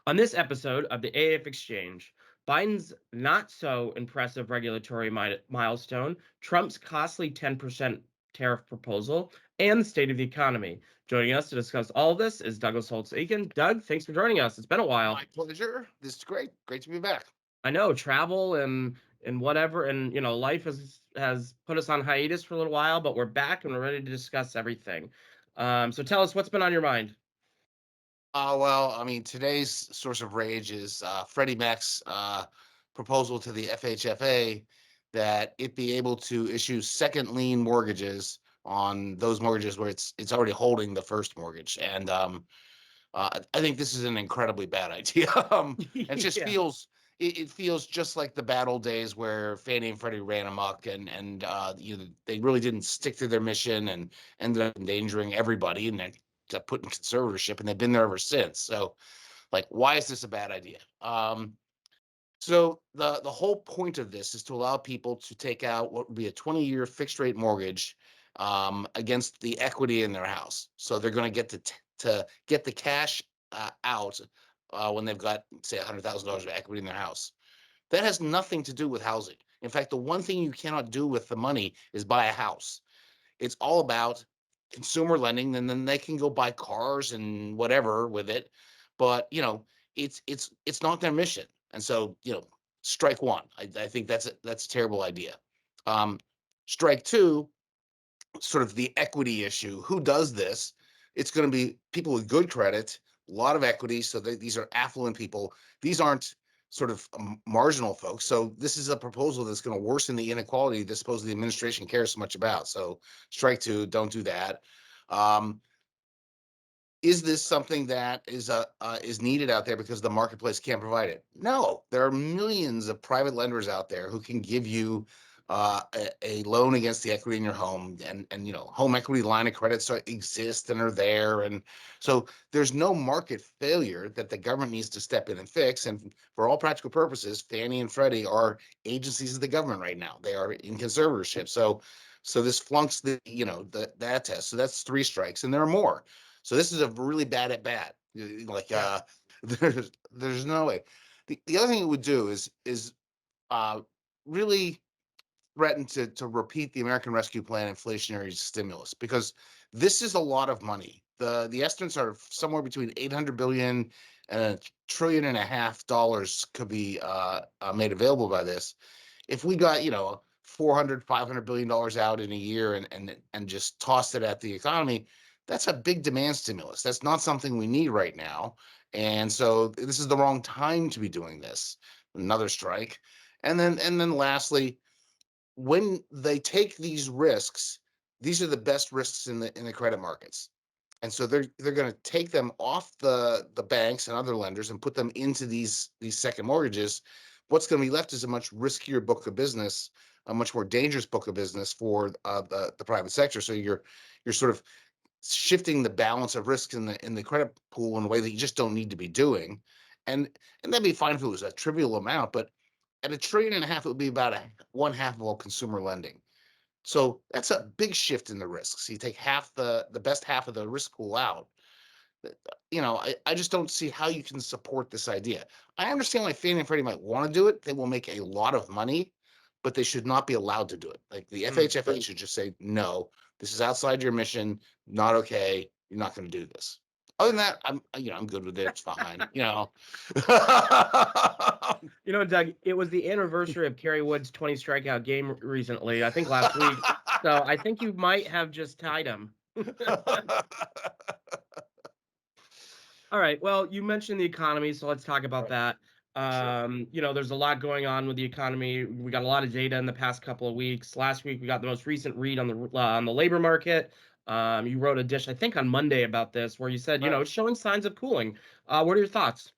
On this episode of the AAF Exchange, Biden's not so impressive regulatory milestone, Trump's costly 10% tariff proposal, and the state of the economy. Joining us to discuss all of this is Douglas Holtz-Eakin. Doug, thanks for joining us. It's been a while. My pleasure. This is great. Great to be back. I know travel and whatever, and life has put us on hiatus for a little while, but we're back and we're ready to discuss everything. So tell us what's been on your mind. Well, I mean, today's source of rage is Freddie Mac's proposal to the FHFA that it be able to issue second lien mortgages on those mortgages where it's already holding the first mortgage, and I think this is an incredibly bad idea. It just Yeah. it feels just like the bad old days where Fannie and Freddie ran amok, and they really didn't stick to their mission and ended up endangering everybody, and then got put in conservatorship, and they've been there ever since. So, like, why is this a bad idea? So the whole point of this is to allow people to take out what would be a 20-year fixed rate mortgage against the equity in their house. So they're going to get to get the cash out when they've got, say, $100,000 of equity in their house. That has nothing to do with housing. In fact, the one thing you cannot do with the money is buy a house. It's all about consumer lending, and then they can go buy cars and whatever with it. But it's not their mission, and so strike one. I think that's a terrible idea. Um, Strike two, sort of the equity issue. Who does this? It's going to be people with good credit, a lot of equity. So these are affluent people. These aren't sort of marginal folks. So this is a proposal that's going to worsen the inequality that supposedly the administration cares so much about. So strike two, don't do that. Um, is this something that is needed out there because the marketplace can't provide it? No, there are millions of private lenders out there who can give you a loan against the equity in your home, and home equity line of credits exist and are there, and so there's no market failure that the government needs to step in and fix. And for all practical purposes, Fannie and Freddie are agencies of the government right now. They are in conservatorship, so this flunks that test. So that's three strikes, and there are more. So this is a really bad at bat. Like Yeah. there's no way. The other thing it would do is uh really threaten to repeat the American Rescue Plan inflationary stimulus, because this is a lot of money. The estimates are somewhere between 800 billion and $1.5 trillion could be made available by this. If we got 400 $500 billion out in a year and just tossed it at the economy, that's a big demand stimulus. That's not something we need right now, and so this is the wrong time to be doing this. Another strike. And then lastly, when they take these risks, these are the best risks in the credit markets. And so they're going to take them off the banks and other lenders and put them into these second mortgages. What's going to be left is a much riskier book of business, a much more dangerous book of business for the private sector. So you're sort of shifting the balance of risks in the credit pool in a way that you just don't need to be doing. And that'd be fine if it was a trivial amount, but at $1.5 trillion, it would be about one half of all consumer lending. So that's a big shift in the risks. You take half the best half of the risk pool out. I just don't see how you can support this idea. I understand why Fannie and Freddie might want to do it. They will make a lot of money, but they should not be allowed to do it. Like, the Mm. FHFA should just say, no, this is outside your mission. Not okay. You're not going to do this. Other than that, I'm good with it. It's fine. Doug, it was the anniversary of Kerry Wood's 20 strikeout game recently, I think last week. So I think you might have just tied him. All right. Well, you mentioned the economy, so let's talk about Right. that. Sure. There's a lot going on with the economy. We got a lot of data in the past couple of weeks. Last week, we got the most recent read on the labor market. You wrote a dish, I think, on Monday about this, where you said, Right. it's showing signs of cooling. What are your thoughts?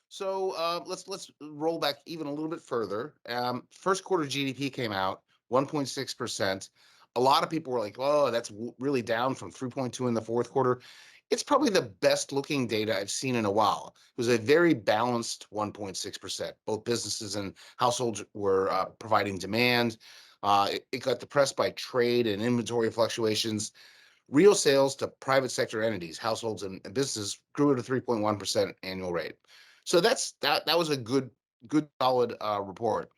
So let's roll back even a little bit further. First quarter GDP came out 1.6%. A lot of people were like, "Oh, that's really down from 3.2 in the fourth quarter." It's probably the best looking data I've seen in a while. It was a very balanced 1.6%. Both businesses and households were providing demand. It got depressed by trade and inventory fluctuations. Real sales to private sector entities, households and businesses grew at a 3.1% annual rate. So that was a good solid report.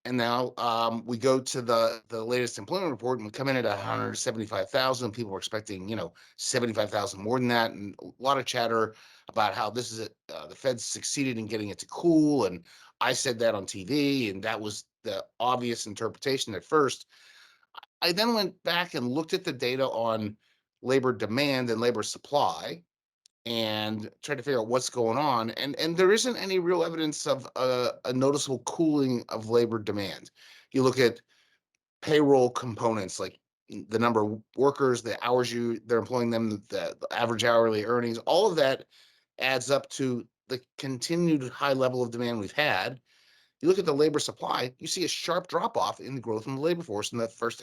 And now we go to the latest employment report, and we come in at 175,000. People were expecting, 75,000 more than that, and a lot of chatter about how this is the Fed succeeded in getting it to cool. And I said that on TV, and that was the obvious interpretation at first. I then went back and looked at the data on labor demand and labor supply, and tried to figure out what's going on. And there isn't any real evidence of a noticeable cooling of labor demand. You look at payroll components like the number of workers, the hours they're employing them, the average hourly earnings, all of that adds up to the continued high level of demand we've had. You look at the labor supply, you see a sharp drop off in the growth in the labor force in the first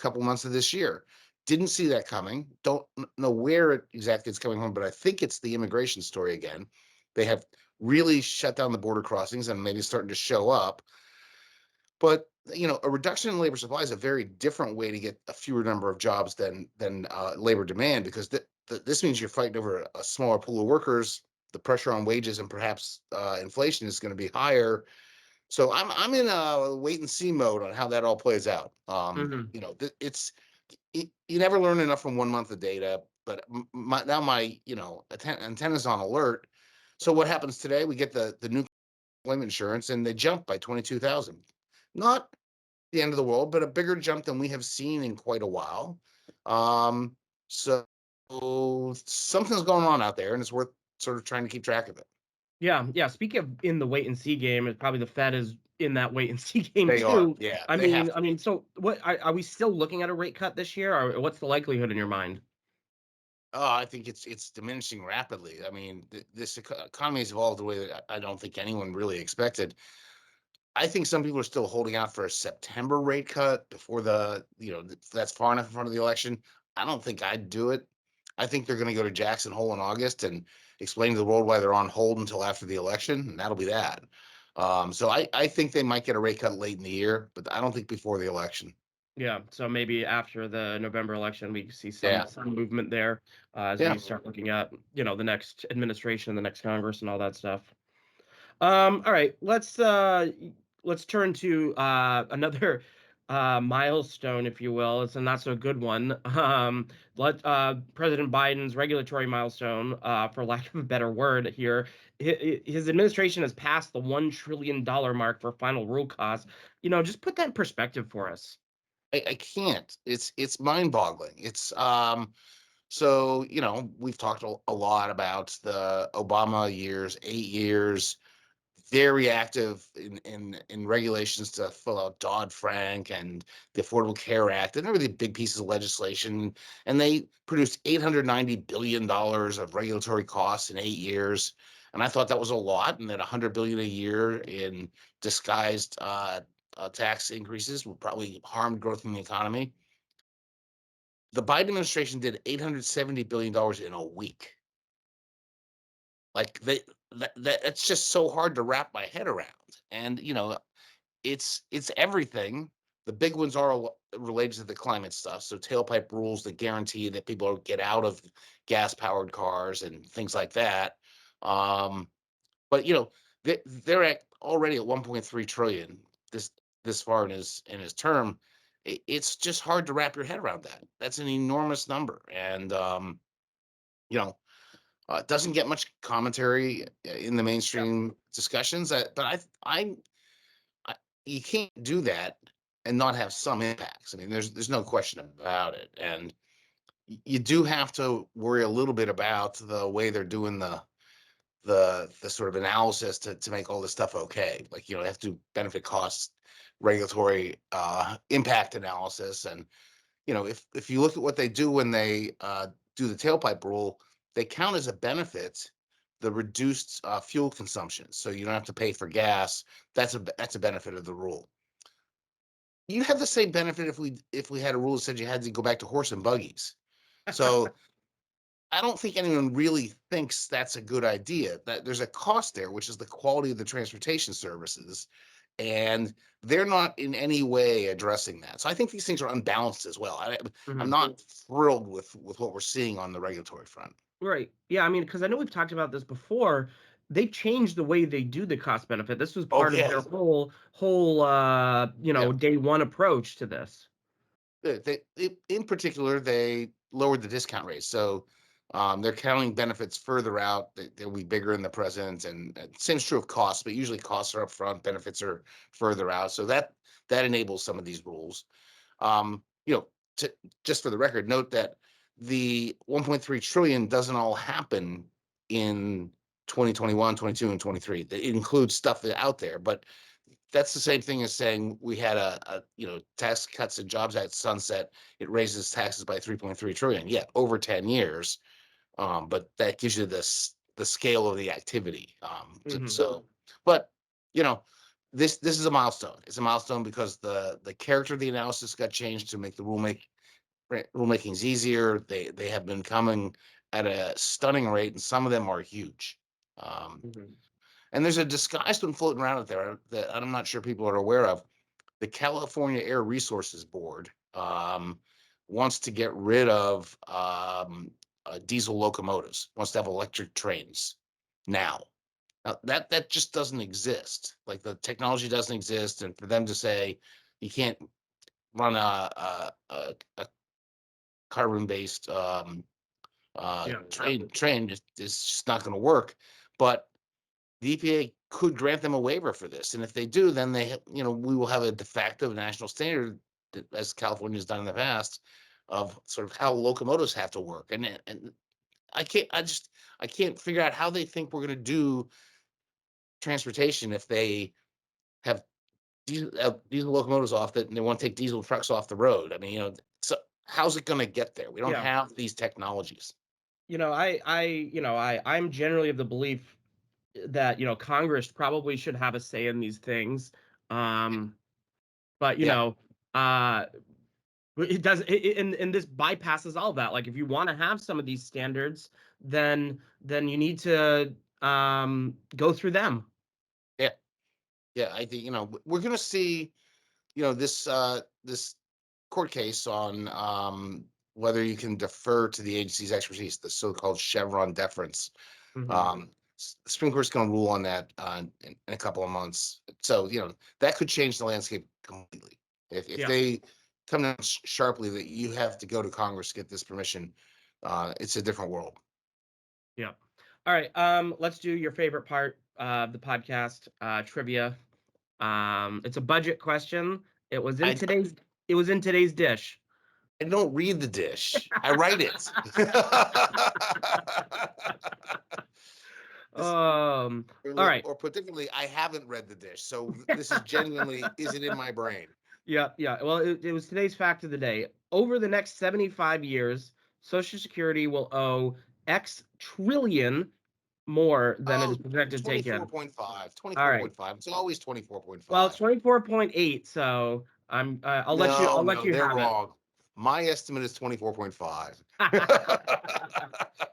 couple months of this year. Didn't see that coming. Don't know where exactly it's coming from, but I think it's the immigration story again. They have really shut down the border crossings and maybe starting to show up. But a reduction in labor supply is a very different way to get a fewer number of jobs than labor demand, because this means you're fighting over a smaller pool of workers. The pressure on wages and perhaps inflation is going to be higher, so I'm in a wait and see mode on how that all plays out. Hmm. You never learn enough from 1 month of data, but now my antennas on alert. So what happens today? We get the new employment insurance, and they jump by 22,000. Not the end of the world, but a bigger jump than we have seen in quite a while. Um, so something's going on out there, and it's worth sort of trying to keep track of it. Yeah, yeah. Speaking of in the wait and see game, it's probably the Fed is in that wait and see game They are, too. yeah, I they mean, have I to mean, be. so what are we still looking at a rate cut this year, or what's the likelihood in your mind? Oh, I think it's diminishing rapidly. I mean, this economy has evolved the way that I don't think anyone really expected. I think some people are still holding out for a September rate cut before that's far enough in front of the election. I don't think I'd do it. I think they're going to go to Jackson Hole in August and explain to the world why they're on hold until after the election, and that'll be that. So I think they might get a rate cut late in the year, but I don't think before the election. Yeah, so maybe after the November election, we see some Yeah, some movement there as yeah. we start looking at the next administration, the next Congress, and all that stuff. All right, let's turn to another milestone, if you will. It's a not so good one. Let President Biden's regulatory milestone, for lack of a better word here, his administration has passed the $1 trillion mark for final rule costs. Just put that in perspective for us. I can't. It's mind boggling. So, we've talked a lot about the Obama years, 8 years, very active in regulations to fill out Dodd-Frank and the Affordable Care Act, and really big pieces of legislation. And they produced $890 billion of regulatory costs in 8 years. And I thought that was a lot, and that $100 billion a year in disguised tax increases would probably harm growth in the economy. The Biden administration did $870 billion in a week. Like it's just so hard to wrap my head around. And it's everything. The big ones are related to the climate stuff. So tailpipe rules that guarantee that people get out of gas powered cars and things like that. Um, but they're already at 1.3 trillion this this far in his term. It's just hard to wrap your head around that. That's an enormous number, and you know it doesn't get much commentary in the Yeah. mainstream discussions. But I you can't do that and not have some impacts. I mean, there's no question about it, and you do have to worry a little bit about the way they're doing the sort of analysis to make all this stuff okay. Like, they have to do benefit cost regulatory impact analysis. And if you look at what they do when they do the tailpipe rule, they count as a benefit the reduced fuel consumption, so you don't have to pay for gas. That's a benefit of the rule. You have the same benefit if we had a rule that said you had to go back to horse and buggies. So I don't think anyone really thinks that's a good idea. That there's a cost there, which is the quality of the transportation services, and they're not in any way addressing that. So I think these things are unbalanced as well. I'm Mhm. not thrilled with what we're seeing on the regulatory front. Right. Yeah, I mean, because I know we've talked about this before. They changed the way they do the cost benefit. This was Oh part of yeah, their whole yeah. day one approach to this. In particular, they lowered the discount rate, so they're counting benefits further out. They'll be bigger in the present, and same is true of costs, but usually costs are up front, benefits are further out. So that enables some of these rules. You know, just for the record, note that the 1.3 trillion doesn't all happen in 2021, 22, and 23. It includes stuff out there, but that's the same thing as saying we had a tax cuts and jobs act sunset. It raises taxes by 3.3 trillion. Yeah, over 10 years. But that gives you the scale of the activity. Hmm. But you know, this is a milestone. It's a milestone because the character of the analysis got changed to make the rulemakings easier. They have been coming at a stunning rate, and some of them are huge. Um, Hmm. and there's a disguised one floating around out there that I'm not sure people are aware of. The California Air Resources Board wants to get rid of diesel locomotives, wants to have electric trains now. Now that just doesn't exist. Like the technology doesn't exist, and for them to say you can't run a carbon-based Yeah. train is just not going to work. But the EPA could grant them a waiver for this, and if they do, then we will have a de facto national standard, as California has done in the past, of sort of how locomotives have to work. And I can't figure out how they think we're going to do transportation if they have diesel locomotives off that, and they want to take diesel trucks off the road. I mean, so how's it going to get there? We don't Yeah. have these technologies. I'm generally of the belief that, Congress probably should have a say in these things. Um, but Yeah, uh, it does, and this bypasses all that. Like, if you want to have some of these standards, then you need to go through them. yeah, yeah. I think we're going to see this court case on whether you can defer to the agency's expertise, the so-called Chevron deference. Hmm. Um, the Supreme Court's going to rule on that in a couple of months. So that could change the landscape completely. If Yeah. they come down sharply that you have to go to Congress to get this permission, it's a different world. Yeah. All right. Let's do your favorite part of the podcast, trivia. It's a budget question. It was in I today's it was in today's dish. I don't read the dish. I write it. This All right. or put differently, I haven't read the dish. So this is genuinely, is it in my brain? Yeah, yeah. Well, it was today's fact of the day. Over the next 75 years, Social Security will owe X trillion more than it is Oh, projected to take in. 24.5. All right. 24.5. It's always Well, it's 24.5. 24.8, so I'll let you No, I'll let no, you they're have it. wrong. My estimate is 24.5.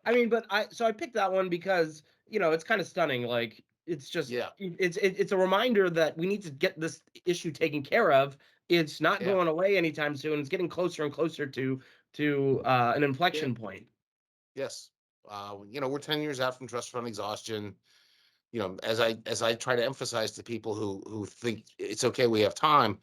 I mean, but I picked that one because, it's kind of stunning. Like, it's just Yeah, it's a reminder that we need to get this issue taken care of. It's not yeah, going away anytime soon. It's getting closer and closer to an yeah, inflection point. yes. We're 10 years out from trust fund exhaustion. As I try to emphasize to people who think it's okay, we have time.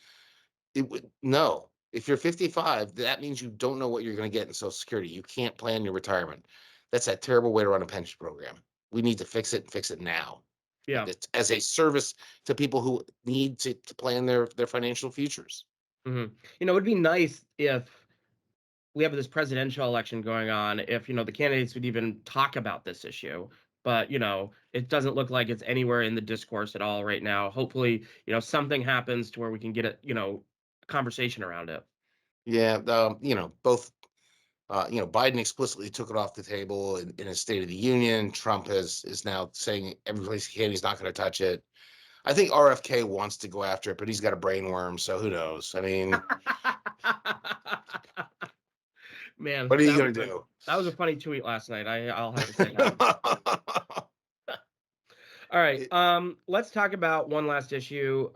No. If you're 55, that means you don't know what you're going to get in Social Security. You can't plan your retirement. That's a terrible way to run a pension program. We need to fix it and fix it now. Yeah. It's as a service to people who need to plan their financial futures. Hmm. It would be nice if we have this presidential election going on, if the candidates would even talk about this issue. But it doesn't look like it's anywhere in the discourse at all right now. Hopefully, something happens to where we can get a conversation around it. Yeah, both. Biden explicitly took it off the table in his State of the Union. Trump is now saying every place he can, he's not going to touch it. I think RFK wants to go after it, but he's got a brain worm, so who knows? I mean, Man, what are you going to do? that was a funny tweet last night. I'll have to say that. All right. It- Let's talk about one last issue.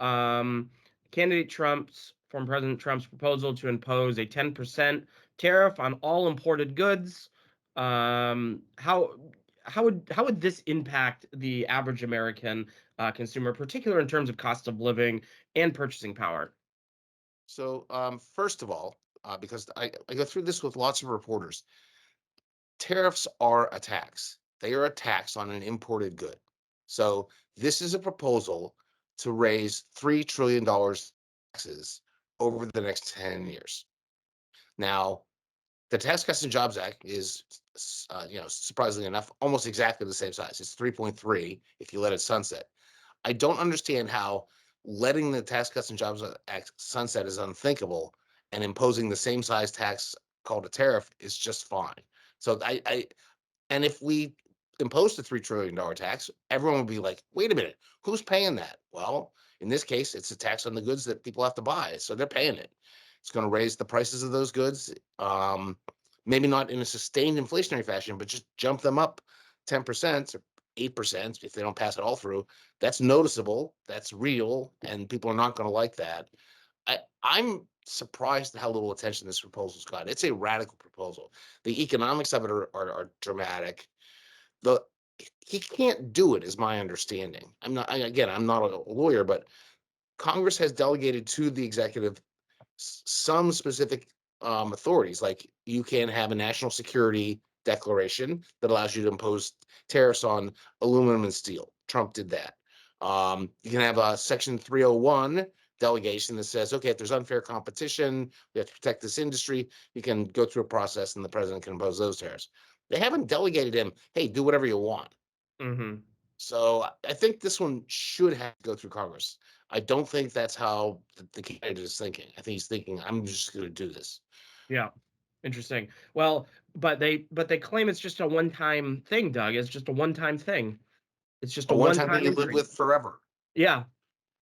From President Trump's proposal to impose a 10% tariff on all imported goods. How would this impact the average American consumer, particularly in terms of cost of living and purchasing power? So, first of all, because I go through this with lots of reporters, tariffs are a tax. They are a tax on an imported good. So, this is a proposal to raise $3 trillion taxes over the next 10 years. Now, the Tax Cuts and Jobs Act is, surprisingly enough, almost exactly the same size. It's 3.3 if you let it sunset. I don't understand how letting the Tax Cuts and Jobs Act sunset is unthinkable, and imposing the same size tax called a tariff is just fine. So and if we imposed a $3 trillion tax, everyone would be like, wait a minute, who's paying that? Well, in this case, it's a tax on the goods that people have to buy. So they're paying it. It's going to raise the prices of those goods. Maybe not in a sustained inflationary fashion, but just jump them up 10% or 8% if they don't pass it all through. That's noticeable. That's real. And people are not going to like that. I'm surprised at how little attention this proposal's got. It's a radical proposal. The economics of it are dramatic. The He can't do it, is my understanding. Again, I'm not a lawyer, but Congress has delegated to the executive some specific authorities, like you can have a national security declaration that allows you to impose tariffs on aluminum and steel. Trump did that. You can have a Section 301 delegation that says, okay, if there's unfair competition, we have to protect this industry. You can go through a process and the president can impose those tariffs. They haven't delegated him, hey, do whatever you want. Hmm. So I think this one should have to go through Congress. I don't think that's how the candidate is thinking. I think he's thinking, I'm just going to do this. Yeah, interesting. Well, but they claim it's just a one-time thing, Doug. It's just a one-time thing. It's just A a one-time thing one-time you live increase. with forever. Yeah,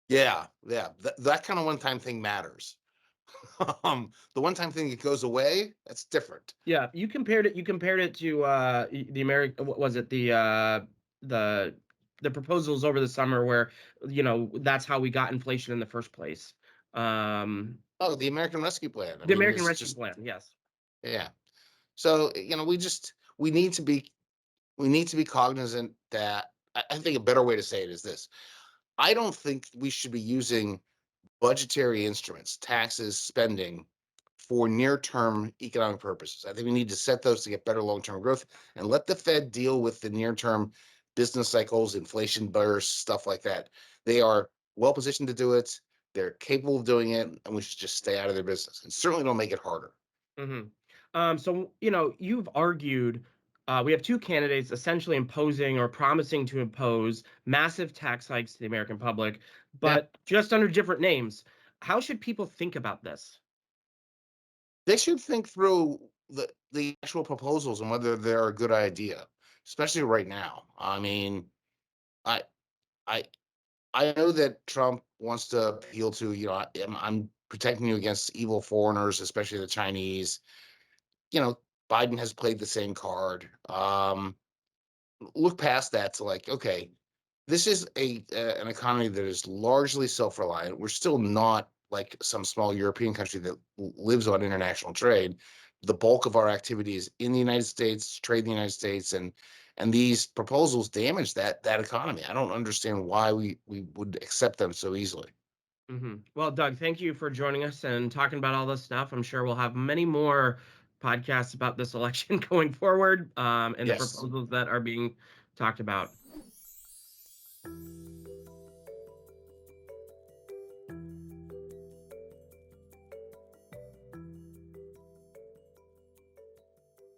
Yeah, yeah. That kind of one-time thing matters. The one-time thing that goes away, that's different. yeah. You compared it to the American. What was it? The the proposals over the summer where that's how we got inflation in the first place. Um, Oh, the American Rescue Plan. I the mean, American it's Rescue just, Plan. Yes. yeah. So, we need to be cognizant that I think a better way to say it is this. I don't think we should be using budgetary instruments, taxes, spending for near-term economic purposes. I think we need to set those to get better long-term growth and let the Fed deal with the near-term business cycles, inflation bursts, stuff like that. They are well positioned to do it. They're capable of doing it, and we should just stay out of their business. And certainly don't make it harder. Hmm. So you've argued we have two candidates essentially imposing or promising to impose massive tax hikes to the American public, Yeah, but just under different names. How should people think about this? they should think through the actual proposals and whether they're a good idea, especially right now. I mean, I I I know that Trump wants to appeal to, I'm protecting you against evil foreigners, especially the Chinese. You know, Biden has played the same card. Look past that to like, okay, this is an economy that is largely self-reliant. We're still not like some small European country that lives on international trade. The bulk of our activity is in the United States, trade in the United States, and these proposals damage that economy. I don't understand why we would accept them so easily. Well, Doug, thank you for joining us and talking about all this stuff. I'm sure we'll have many more podcasts about this election going forward, and the Yes. proposals that are being talked about.